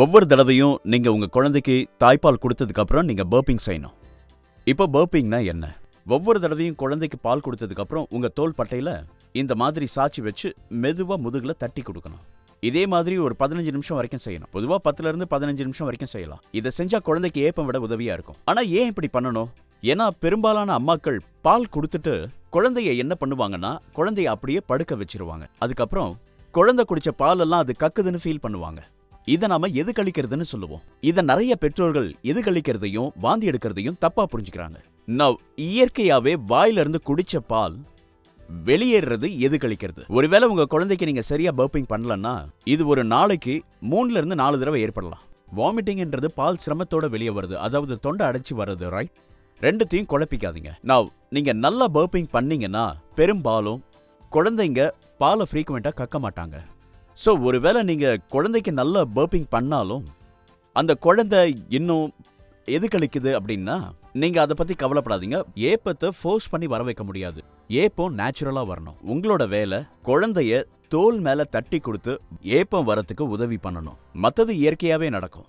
ஒவ்வொரு தடவையும் நீங்க உங்க குழந்தைக்கு தாய்ப்பால் கொடுத்ததுக்கு அப்புறம் நீங்க பர்பிங் செய்யணும். இப்போ பர்பிங்னா என்ன? ஒவ்வொரு தடவையும் குழந்தைக்கு பால் கொடுத்ததுக்கு அப்புறம் உங்க தோள் பட்டையில இந்த மாதிரி சாச்சி வச்சு மெதுவா முதுகுல தட்டி கொடுக்கணும். இதே மாதிரி ஒரு 15 நிமிஷம் வரைக்கும் செய்யணும். பொதுவா 10ல இருந்து 15 நிமிஷம் வரைக்கும் செய்யலாம். இதை செஞ்சா குழந்தைக்கு ஏப்பம் விட உதவியா இருக்கும். ஆனா ஏன் இப்படி பண்ணணும்? ஏன்னா பெரும்பாலான அம்மாக்கள் பால் கொடுத்துட்டு குழந்தைய என்ன பண்ணுவாங்கன்னா குழந்தைய அப்படியே படுக்க வச்சிருவாங்க. அதுக்கப்புறம் குழந்தை குடிச்ச பால் எல்லாம் அது கக்குதுன்னு ஃபீல் பண்ணுவாங்க. இதை நாம எது கழிக்கிறதுன்னு சொல்லுவோம். இதை நிறைய பெற்றோர்கள் எது கழிக்கிறதையும் வாந்தி எடுக்கிறதையும் தப்பா புரிஞ்சுக்கிறாங்க. நவ் இயற்கையாவே வாயில இருந்து குடிச்ச பால் வெளியேறது எது கழிக்கிறது. ஒருவேளை உங்க குழந்தைக்கு நீங்க சரியா பர்பிங் பண்ணலன்னா இது ஒரு நாளைக்கு 3ல இருந்து 4 தடவை ஏற்படலாம். வாமிட்டிங்ன்றது பால் சிரமத்தோட வெளியே வருது, அதாவது தொண்டை அடைச்சு வருது, ரைட்? ரெண்டுத்தையும் குழப்பிக்காதீங்க. நவ் நீங்க நல்லா பர்பிங் பண்ணீங்கன்னா பெரும்பாலும் குழந்தைங்க பாலை ஃப்ரீக்வெண்டா கக்க மாட்டாங்க. ஸோ ஒருவேளை நீங்க குழந்தைக்கு நல்ல பர்பிங் பண்ணாலும் அந்த குழந்தை இன்னும் எது கழிக்குது அப்படின்னா நீங்க அதை பத்தி கவலைப்படாதீங்க. ஏப்பத்தை ஃபோர்ஸ் பண்ணி வர வைக்க முடியாது. ஏப்பம் நேச்சுரலா வரணும். உங்களோட வேலை குழந்தைய தோல் மேல தட்டி கொடுத்து ஏப்பம் வரத்துக்கு உதவி பண்ணணும். மத்தது இயற்கையாவே நடக்கும்.